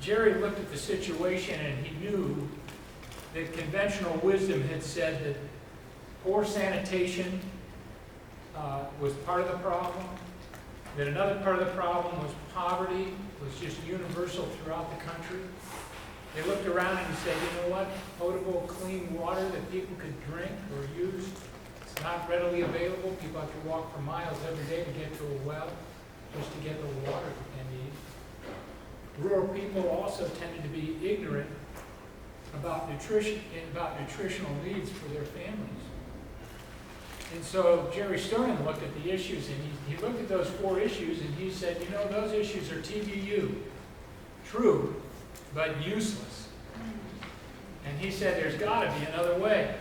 Jerry looked at the situation and he knew that conventional wisdom had said that poor sanitation was part of the problem, that another part of the problem was poverty, was just universal throughout the country. They looked around and said, you know what, potable, clean water that people could drink or use, it's not readily available. People have to walk for miles every day to get to a well, just to get the water that they need. Rural people also tended to be ignorant about nutrition and about nutritional needs for their families. And so Jerry Sterling looked at the issues, and he looked at those 4 issues, and he said, you know, those issues are TBU, true, but useless. And he said there's got to be another way.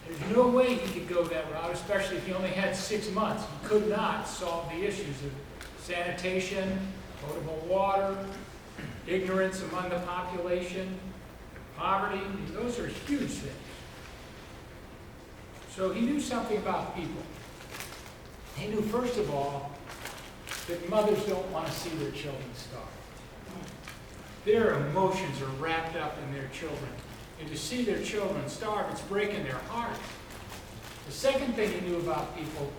There's no way he could go that route, especially if he only had 6 months. He could not solve the issues of sanitation, potable water, ignorance among the population, poverty. Those are huge things. So he knew something about people. He knew, first of all, that mothers don't want to see their children starve. Their emotions are wrapped up in their children. And to see their children starve, it's breaking their heart. The second thing he knew about people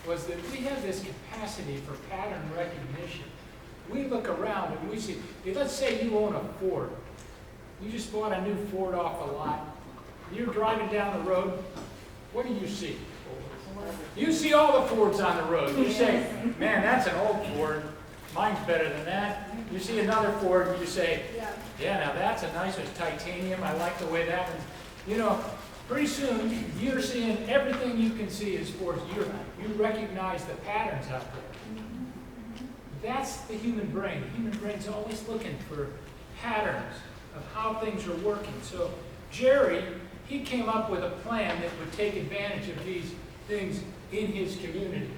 was that we have this capacity for pattern recognition. We look around and we see, let's say you own a Ford. You just bought a new Ford off the lot. You're driving down the road. What do you see? You see all the Fords on the road. You say, man, that's an old Ford. Mine's better than that. You see another Ford and you say, yeah, now that's a nice one. Titanium. I like the way that one's. You know, pretty soon you're seeing everything you can see is Fords. You recognize the patterns out there. That's the human brain. The human brain's always looking for patterns of how things are working. So Jerry, he came up with a plan that would take advantage of these things in his community.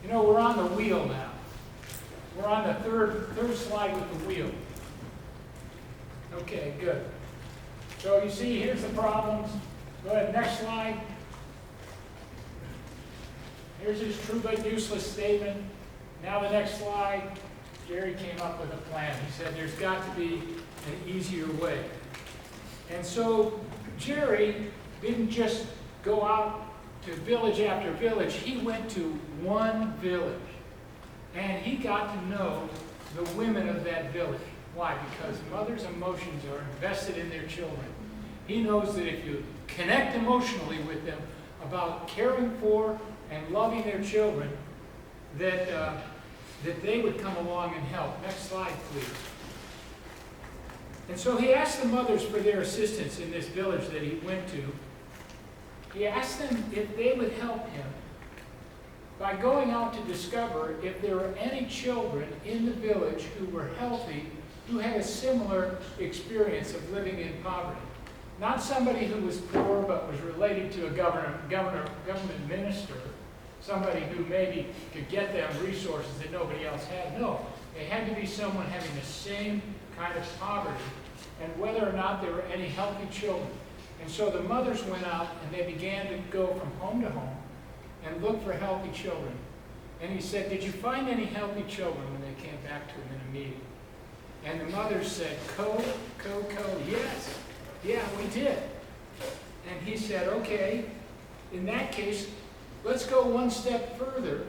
You know, we're on the wheel now. We're on the third slide with the wheel. Okay, good. So you see, here's the problems. Go ahead, next slide. Here's his true but useless statement. Now the next slide. Jerry came up with a plan. He said there's got to be an easier way. And so Jerry didn't just go out to village after village. He went to one village. And he got to know the women of that village. Why? Because mothers' emotions are invested in their children. He knows that if you connect emotionally with them about caring for and loving their children, that they would come along and help. Next slide, please. And so he asked the mothers for their assistance in this village that he went to. He asked them if they would help him by going out to discover if there were any children in the village who were healthy, who had a similar experience of living in poverty. Not somebody who was poor but was related to a government minister, somebody who maybe could get them resources that nobody else had. No, they had to be someone having the same kind of poverty, and whether or not there were any healthy children. And so the mothers went out and they began to go from home to home and look for healthy children. And he said, did you find any healthy children when they came back to him in a meeting? And the mothers said, yes. Yeah, we did. And he said, okay, in that case, let's go one step further.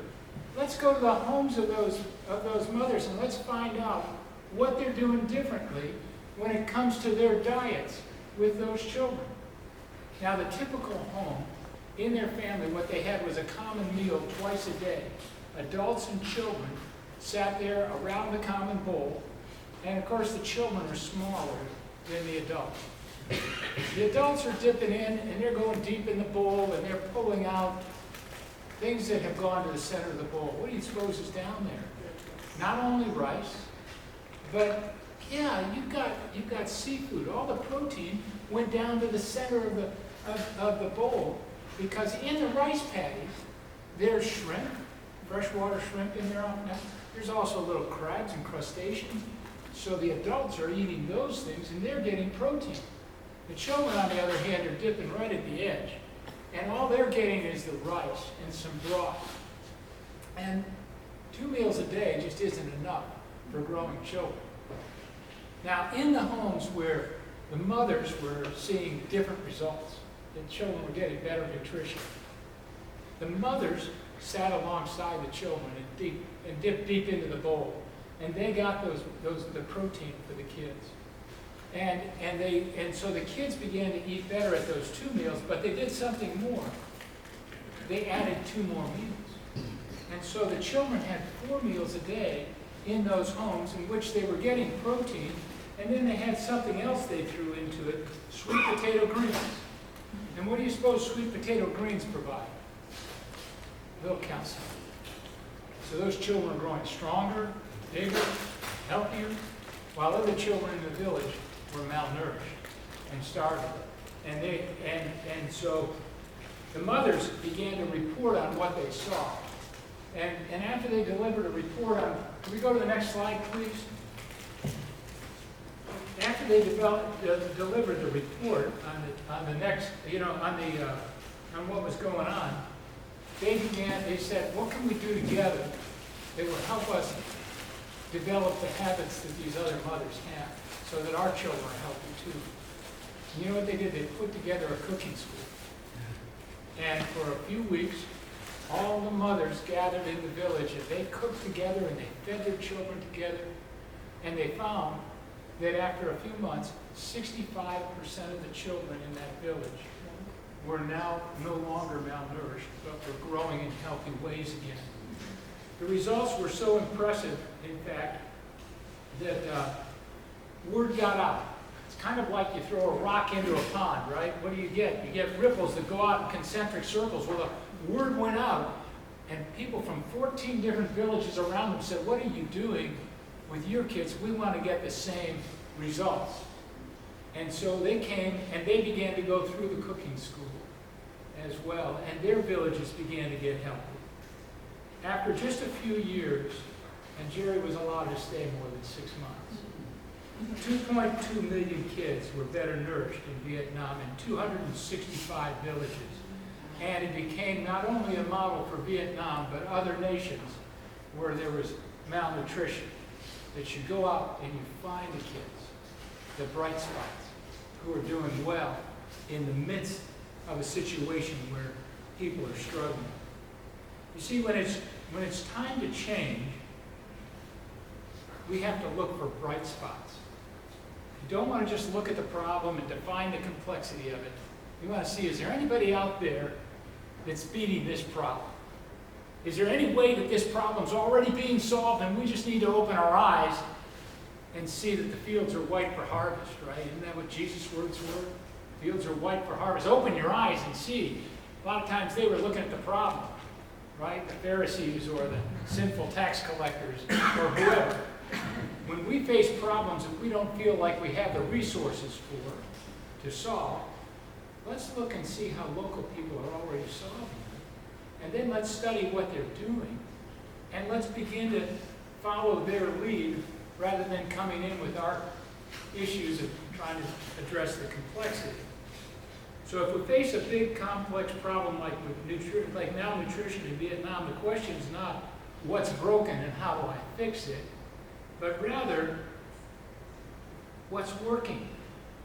Let's go to the homes of those mothers and let's find out what they're doing differently when it comes to their diets with those children. Now, the typical home, in their family, what they had was a common meal twice a day. Adults and children sat there around the common bowl, and of course the children are smaller than the adults. The adults are dipping in, and they're going deep in the bowl, and they're pulling out things that have gone to the center of the bowl. What do you suppose is down there? Not only rice, but yeah, you've got seafood. All the protein went down to the center of the bowl, because in the rice patties, there's shrimp, freshwater shrimp in there. Now, there's also little crabs and crustaceans. So the adults are eating those things, and they're getting protein. The children, on the other hand, are dipping right at the edge. And all they're getting is the rice and some broth. And 2 meals a day just isn't enough for growing children. Now, in the homes where the mothers were seeing different results, the children were getting better nutrition, the mothers sat alongside the children and dipped deep into the bowl, and they got the protein for the kids. And so the kids began to eat better at those 2 meals, but they did something more. They added 2 more meals. And so the children had 4 meals a day in those homes in which they were getting protein, and then they had something else they threw into it, sweet potato greens. And what do you suppose sweet potato greens provide? A little calcium. So those children are growing stronger, bigger, healthier, while other children in the village were malnourished and starving. And so the mothers began to report on what they saw. And after they delivered a report on, can we go to the next slide, please? After they delivered the report on the next, on what was going on, they said, what can we do together that will help us develop the habits that these other mothers have so that our children are healthy too? And you know what they did? They put together a cooking school. And for a few weeks, all the mothers gathered in the village and they cooked together and they fed their children together. And they found that after a few months, 65% of the children in that village were now no longer malnourished, but were growing in healthy ways again. The results were so impressive, in fact, that word got out. It's kind of like you throw a rock into a pond, right? What do you get? You get ripples that go out in concentric circles. Well, the word went out, and people from 14 different villages around them said, what are you doing with your kids? We want to get the same results. And so they came, and they began to go through the cooking school as well, and their villages began to get healthy. After just a few years, and Jerry was allowed to stay more than 6 months, 2.2 million kids were better nourished in Vietnam in 265 villages. And it became not only a model for Vietnam, but other nations where there was malnutrition, that you go out and you find the kids, the bright spots, who are doing well in the midst of a situation where people are struggling. You see, when it's time to change, we have to look for bright spots. You don't want to just look at the problem and define the complexity of it. You want to see, is there anybody out there that's beating this problem? Is there any way that this problem's already being solved and we just need to open our eyes and see that the fields are white for harvest, right? Isn't that what Jesus' words were? Fields are white for harvest. Open your eyes and see. A lot of times they were looking at the problem, right? The Pharisees or the sinful tax collectors or whoever. When we face problems that we don't feel like we have the resources to solve, let's look and see how local people are already solving them. And then let's study what they're doing. And let's begin to follow their lead rather than coming in with our issues of trying to address the complexity. So if we face a big, complex problem like malnutrition in Vietnam, the question is not what's broken and how do I fix it, but rather what's working.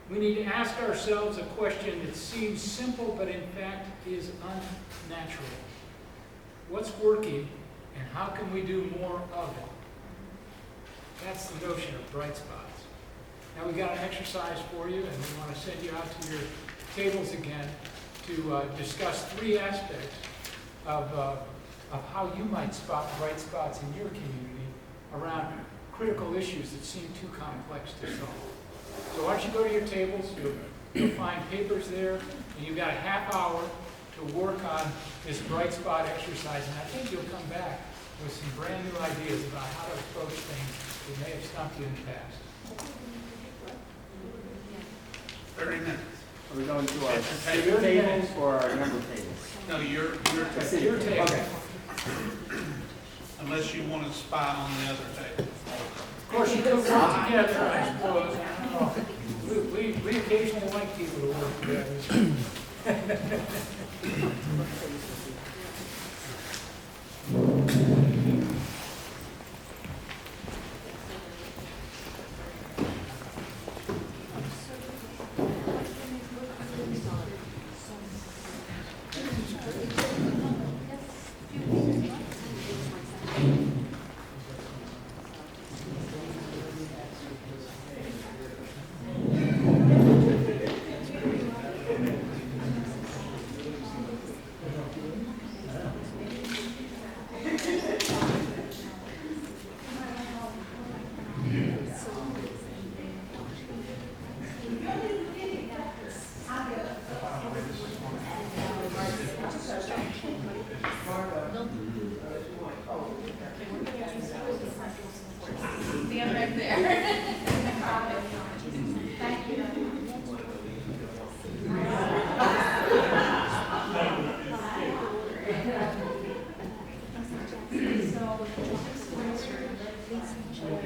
We need to ask ourselves a question that seems simple but in fact is unnatural. What's working and how can we do more of it? That's the notion of bright spots. Now we've got an exercise for you, and we want to send you out to your tables again to discuss 3 aspects of how you might spot bright spots in your community around critical issues that seem too complex to solve. So why don't you go to your tables, you'll find papers there, and you've got a half hour to work on this bright spot exercise, and I think you'll come back with some brand new ideas about how to approach things that may have stumped you in the past. 30 minutes. Are we going to our Your city tables or our number tables? No, your City. Your table. Okay. unless you want to spy on the other table. Of course, you could work together, I suppose. I don't know. We occasionally like people to work together.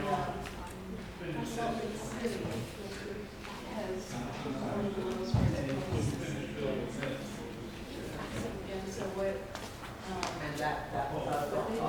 Salt City has one of the lowest rates of homelessness. And so what, And that will, but they